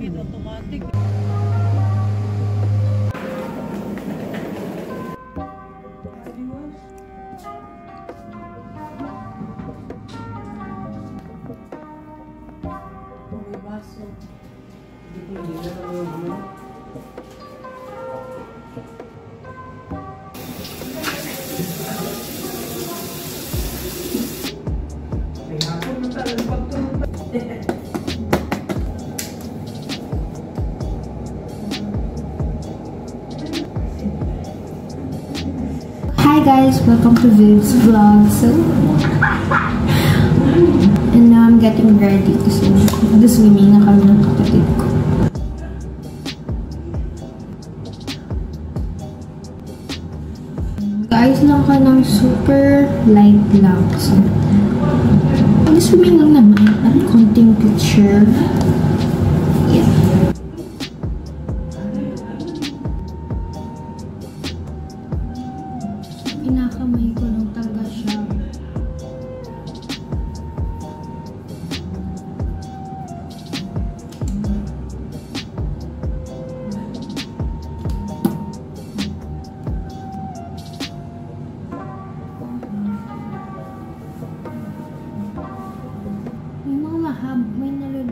automatic. Hi guys, welcome to Viv's vlog. And now I'm getting ready kasi mag-swimming na kami ng kapatid ko. Guys, lang ka ng super light lang. So, mag-swimming lang naman at konting picture. Yeah. Pinakamay ko lang talaga siya. May mga mahab, may nalul...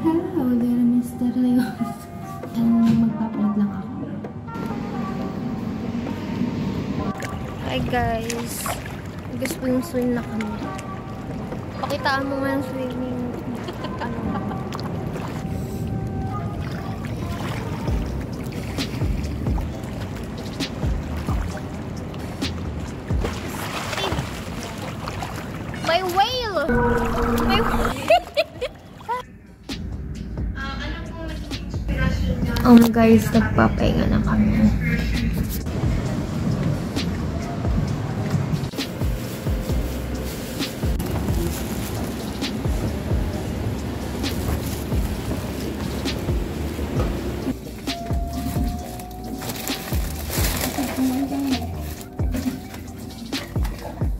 Hello there, Mr. Leos. And magpapalit lang ako. Hi guys! Nag-swim na kami. Pakitaan mo nga yung swimming. My whale! My whale! Guys, nagpapahinga na kami.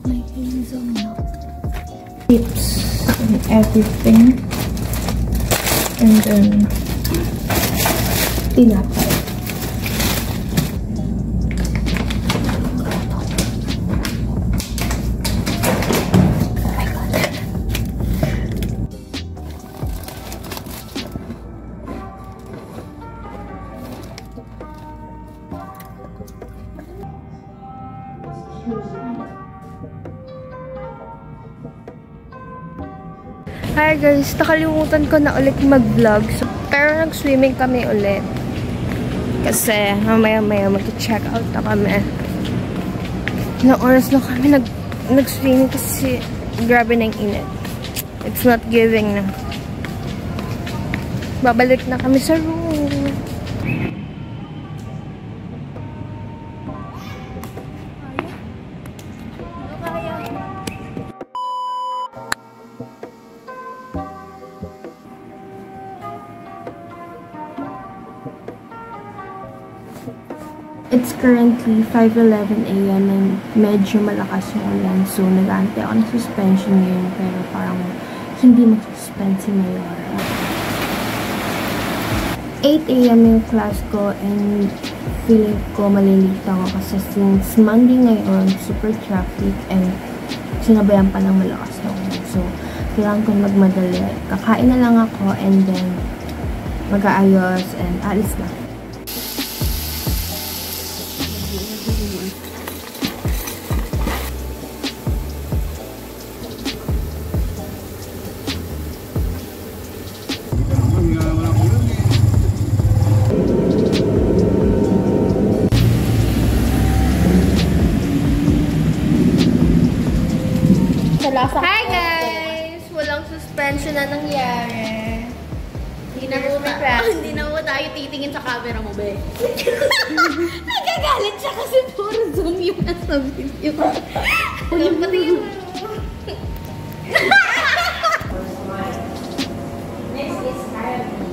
My hazel milk. Tips and everything. And then tinapay. Hi guys, nakalimutan ko na ulit mag-vlog. Pero nag-swimming kami ulit. Kasi mamaya-maya mag-check out na kami. Ilang oras na kami nag-swimming kasi grabe na yung init. It's not giving na. Babalik na kami sa room. It's currently 5:11 AM and medyo malakas yung ulan. So, nag-aantay ako ng suspension ngayon pero parang hindi mag-suspend si Mayora. 8 AM yung class ko and feeling ko malilito ako kasi since Monday ngayon, super traffic and sinabayan pa ng malakas na ulan. So, kailangan ko magmadali. Kakain na lang ako and then mag-aayos and alis na. Hi guys! Walang suspension na nangyari. Hindi na mo tayo titingin sa camera mo, be. Nagagalit siya kasi puro zoom yung nasa video. Patingin mo. Next is Arabi.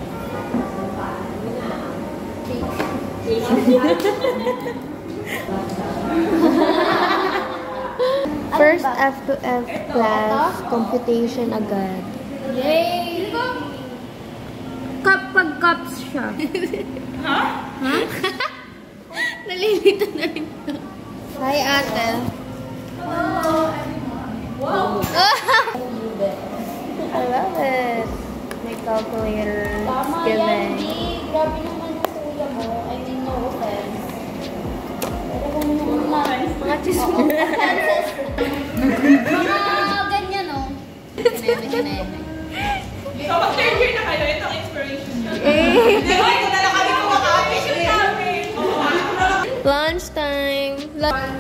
First F to F class, computation agad. Yay! Kapag cups siya. Ha? Ha? Nalilito na rin ito. Hi, ate. Wow! I love it. My calculator Tama yan, giving. di. Grabe naman yung kuya mo. I mean, no offense. Pero kung naman, Mga chismis. mga ganyan, no? Ganyan. So, mag-third year na kayo, ito ang inspiration niyo. Eh. Diba, ito na lang kami kumaka-appreciate namin. Lunchtime.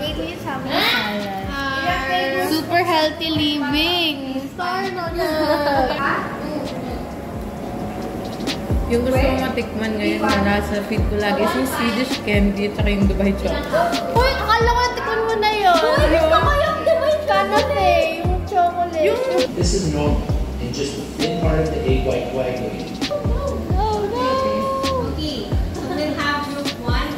Dito yung sa amin salad. Super healthy living. Yung gusto ko matikman ngayon na nasa feed ko lagi is yung Swedish candy at saka yung Dubai chocolate. Uy, akala ko natikman mo na yun. Uy, gusto ko yung Dubai canapé. Yung chocolate. This is normal and just the thin part of the egg white coagulating. Oh, no. Okay, so we'll have group 1.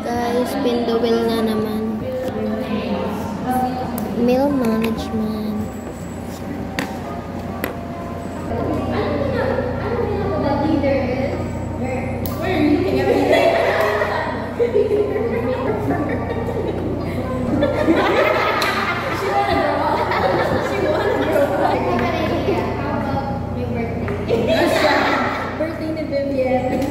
Guys, spin the wheel na naman. Meal management. Birthday ni Vivian.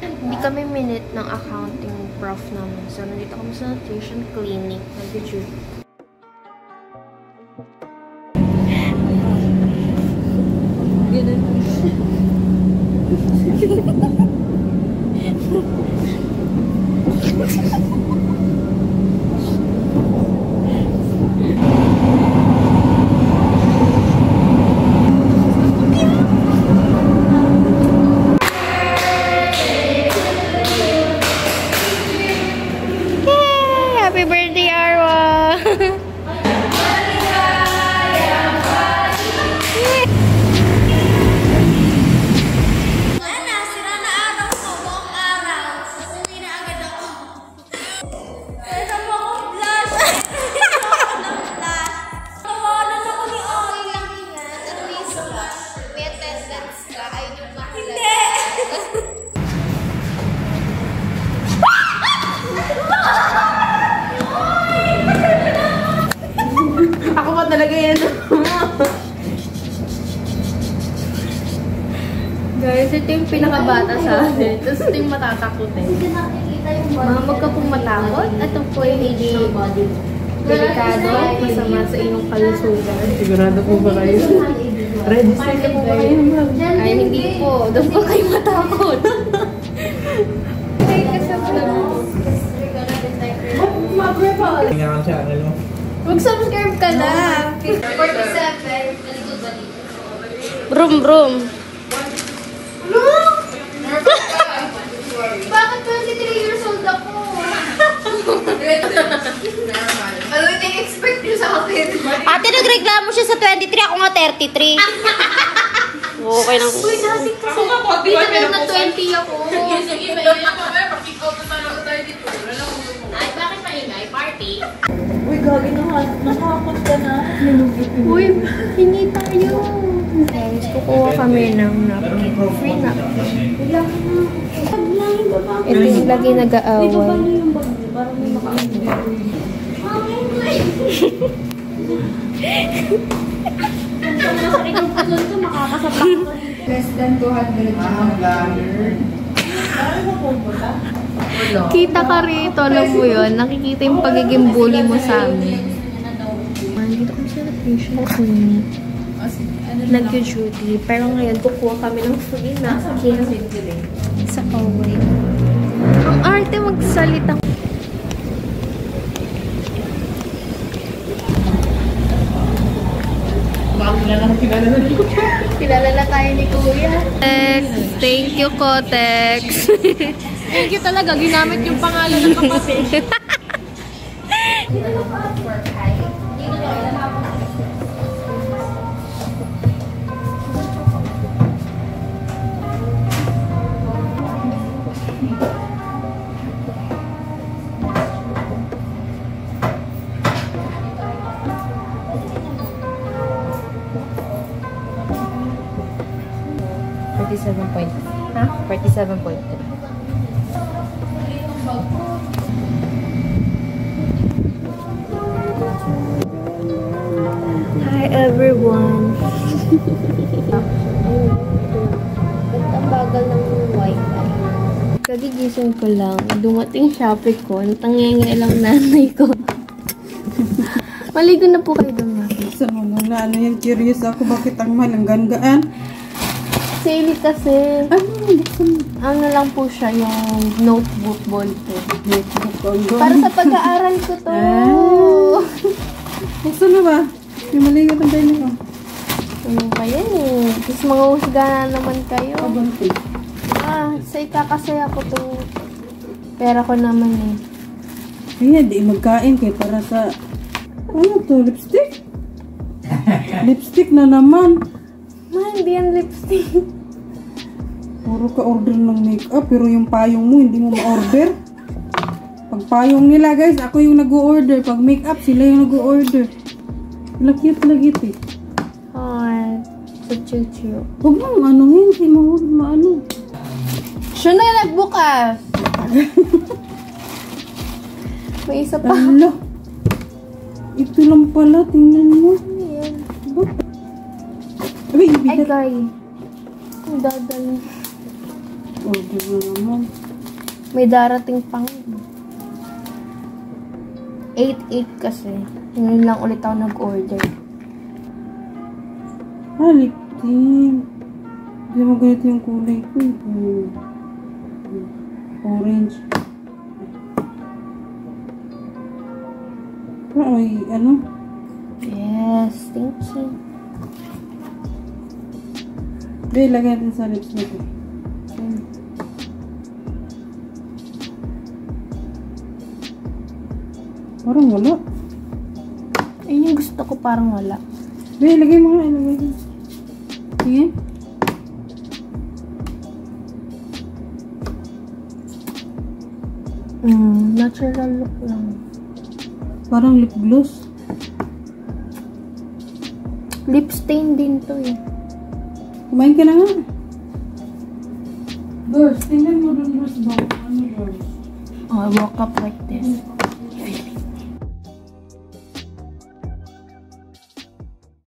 Hindi kami minute ng accounting prof namin. So, nandito kami sa nutrition clinic. Nag-juke. Yay! Happy birthday, Arwa! Ana, sira na araw ko, buong araw. Uwi na agad ako. Ito mo akong blush. Ito ako ng blush. Tawanan ako ni okay lang yan. At least blush. May attendance ka. Ayun yung blush. Hindi! Ako pa talaga yan. Guys, ito yung pinakabata sa atin. Tapos ito yung matatakotin. Hindi nakikita yung body. Mga wag ka pong matakot. Ito po yung hindi delikado. Masama sa inyong kalusugan. Sigurado po ba kayo? Register na po ba kayo, ma'am? Ay, hindi po. Doon po kayo matakot. Tingnan ang channel mo. Mag-subscribe ka na. 47. Malikod ba dito? Brum, brum. Bakit 23 years old ako? Ano yung expect niyo sa akin? Ate, nagreklamo siya sa 23. Ako nga 33. Okay lang. Uy, dati kasi. Ako nga, 41 Binagal na 20 ako. Sige, maingay pa ba? Pakik out na talaga tayo dito. Wala lang kung Ay, bakit maingay? Party? Uy, gagi naman. Nakakot ka na. Uy, hingi tayo. Guys, kukuha kami ng napkin. Free napkin. Ito yung lagi nag-aaway. Less than 200. Kita ka rito, alam mo yun. Nakikita yung pagiging bully mo sa amin. Dito kami sa nutrition clinic. Nag-duty. Pero ngayon, kukuha kami ng free napkin sa hallway. Ang arte magsalita. Kilala na tayo ni Kuya. Thank you, Kotex. Thank you talaga. Ginamit yung pangalan ng kapatid. Huh? 47.3. Hi everyone. Ba't ang bagal ng wifi? Kagigising ko lang. Dumating Shopee ko. Natangyay lang nanay ko. Maligo na po kayo doon. Sa mga na ano yan, curious ako bakit ang mahal ang gandaan. Sale kasi. Ano lang po siya, yung notebook ballpen. Para sa pag-aaral ko to. Gusto na ba? Yung maligot ang tayo ko. Ano pa yan eh. Tapos mga husga na naman kayo. Kabanti. Sa ikakasaya ko to. Pera ko naman eh. Kaya di magkain kay para sa ano to, lipstick? Lipstick na naman. Hindi yan lipstick. Puro ka order ng makeup pero yung payong mo hindi mo ma-order. Pag payong nila guys, ako yung nag-o-order. Pag makeup, sila yung nag-o-order. Cute eh. Ay, so cute. Huwag mo anuhin, hindi mo maano. Siya na nagbukas. May isa pa. Ala. Ito lang pala, tingnan mo. Ayan. Ay, Ay, ibigat. guy. Ang dadali. Order na naman. May darating pang 8-8 kasi. Ngayon lang ulit ako nag-order. Halik din. Hindi mo ganito yung kulay ko. Orange. Ay, ano? Yes, thank you. Be, lagay natin sa lips na ito. Parang wala. Ayun yung gusto ko, parang wala. Be, lagay mo nga. Ilagay mo. Sige. Natural look lang. Parang lip gloss. Lip stain din to eh. Kumain ka na nga. Girls, tingnan mo dun, girls ba? Ano, girls? Oh, I woke up like this.